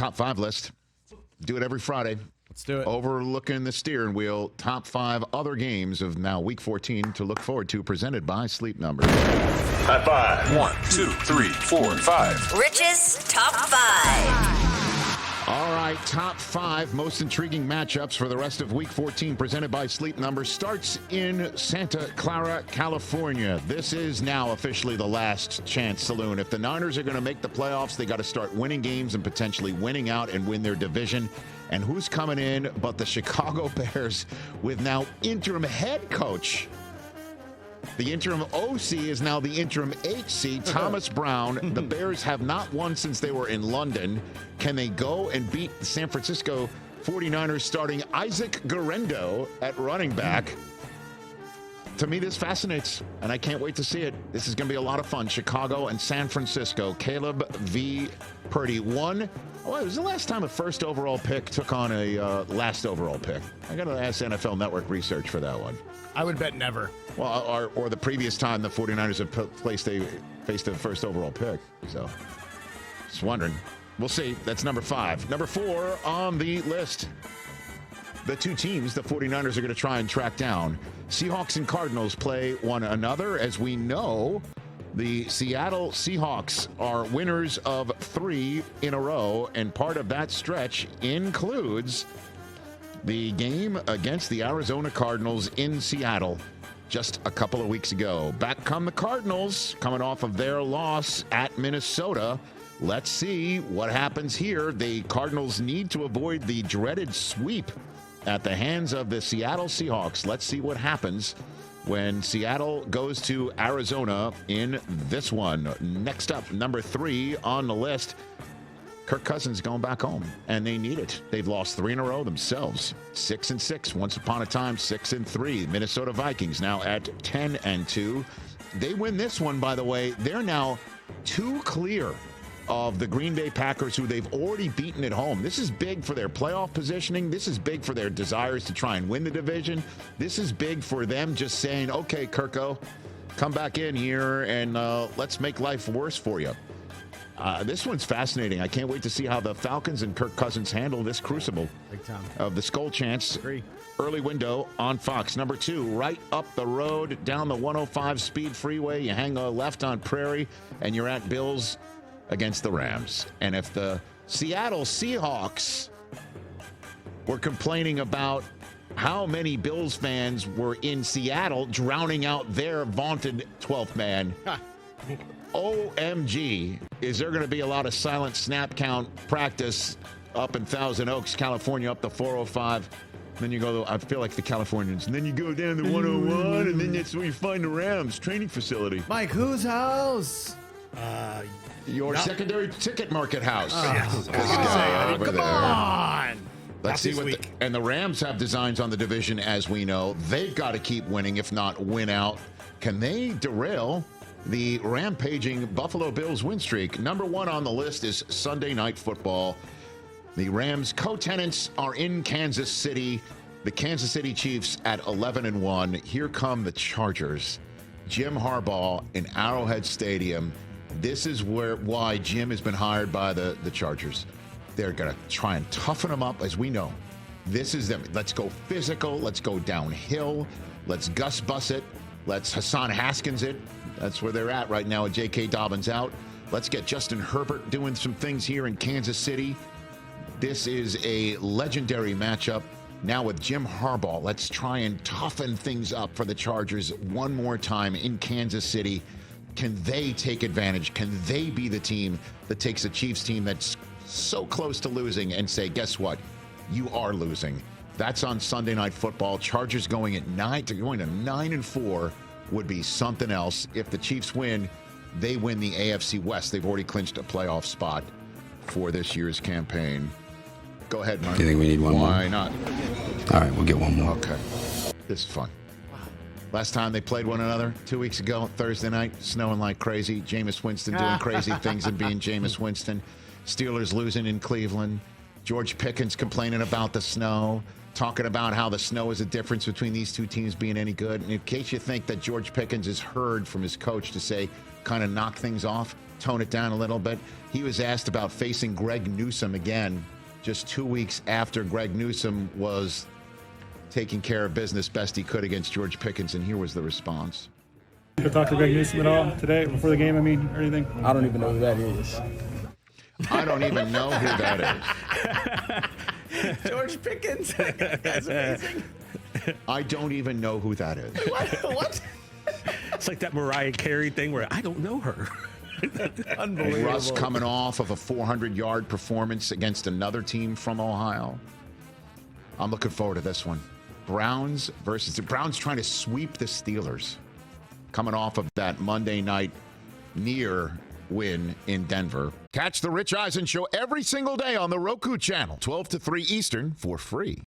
top 5 list. Do it every Friday. Let's do it. Overlooking the steering wheel, top 5 other games of now week 14 to look forward to, presented by Sleep Number. High five. 1, 2, 3, 4, 5. Rich's top 5. All right, top 5 most intriguing matchups for the rest of week 14, presented by Sleep Number, starts in Santa Clara, California. This is now officially the last chance saloon. If the Niners are going to make the playoffs, they got to start winning games and potentially winning out and win their division. And who's coming in but the Chicago Bears with now interim head coach? The interim OC is now the interim HC, Thomas Brown. The Bears have not won since they were in London. Can they go and beat the San Francisco 49ers starting Isaac Guerrero at running back? To me, this fascinates, and I can't wait to see it. This is going to be a lot of fun. Chicago and San Francisco. Caleb V. Purdy won. Oh, it was the last time a first overall pick took on a last overall pick. I got to ask NFL Network research for that one. I would bet never. Well, or the previous time the 49ers have faced a first overall pick. So, just wondering. We'll see. That's number 5. Number 4 on the list. The two teams the 49ers are going to try and track down. Seahawks and Cardinals play one another. As we know, the Seattle Seahawks are winners of 3 in a row, and part of that stretch includes the game against the Arizona Cardinals in Seattle just a couple of weeks ago. Back come the Cardinals, coming off of their loss at Minnesota. Let's see what happens here. The Cardinals need to avoid the dreaded sweep at the hands of the Seattle Seahawks. Let's see what happens when Seattle goes to Arizona in this one. Next up, number 3 on the list. Kirk Cousins going back home, and they need it. They've lost 3 in a row themselves. 6-6. Once upon a time, 6-3. Minnesota Vikings now at 10-2. They win this one, by the way. They're now 2 clear of the Green Bay Packers, who they've already beaten at home. This is big for their playoff positioning. This is big for their desires to try and win the division. This is big for them just saying, okay, Kirko, come back in here and let's make life worse for you. This one's fascinating. I can't wait to see how the Falcons and Kirk Cousins handle this crucible of the Skull Chance. Early window on Fox. Number 2, right up the road, down the 105 speed freeway. You hang a left on Prairie, and you're at Bills against the Rams. And if the Seattle Seahawks were complaining about how many Bills fans were in Seattle drowning out their vaunted 12th man, OMG, is there going to be a lot of silent snap count practice up in Thousand Oaks, California, up the 405. Then you go, I feel like the Californians. And then you go down the 101, and then that's where you find the Rams training facility. Mike, whose house? Your secondary ticket market house. Come on. Let's see what and the Rams have designs on the division, as we know. They've got to keep winning, if not win out. Can they derail the rampaging Buffalo Bills win streak? Number 1 on the list is Sunday Night Football. The Rams co-tenants are in Kansas City. The Kansas City Chiefs at 11-1. Here come the Chargers. Jim Harbaugh in Arrowhead Stadium. This is why Jim has been hired by the Chargers. They're going to try and toughen them up, as we know. This is them. Let's go physical. Let's go downhill. Let's Gus Bus it. Let's Hassan Haskins it. That's where they're at right now with J.K. Dobbins out. Let's get Justin Herbert doing some things here in Kansas City. This is a legendary matchup. Now with Jim Harbaugh, let's try and toughen things up for the Chargers one more time in Kansas City. Can they take advantage? Can they be the team that takes a Chiefs team that's so close to losing and say, guess what? You are losing. That's on Sunday Night Football. Chargers going to 9-4 would be something else. If the Chiefs win, they win the AFC West. They've already clinched a playoff spot for this year's campaign. Go ahead, Mark. Do you think we need one more? Why not? All right, we'll get one more. Okay. This is fun. Last time they played one another, 2 weeks ago, Thursday night, snowing like crazy. Jameis Winston doing crazy things and being Jameis Winston. Steelers losing in Cleveland. George Pickens complaining about the snow. talking about how the snow is a difference between these two teams being any good. And in case you think that George Pickens has heard from his coach to say, kind of knock things off, tone it down a little bit, he was asked about facing Greg Newsome again just 2 weeks after Greg Newsome was taking care of business best he could against George Pickens, and here was the response. You talk to Greg Newsome at all today, before the game, or anything? I don't even know who that is. I don't even know who that is. George Pickens. That's amazing. I don't even know who that is. What? It's like that Mariah Carey thing where I don't know her. Unbelievable. Russ coming off of a 400-yard performance against another team from Ohio. I'm looking forward to this one. Browns trying to sweep the Steelers, coming off of that Monday night near win in Denver. Catch the Rich Eisen Show every single day on the Roku Channel, 12 to 3 Eastern, for free.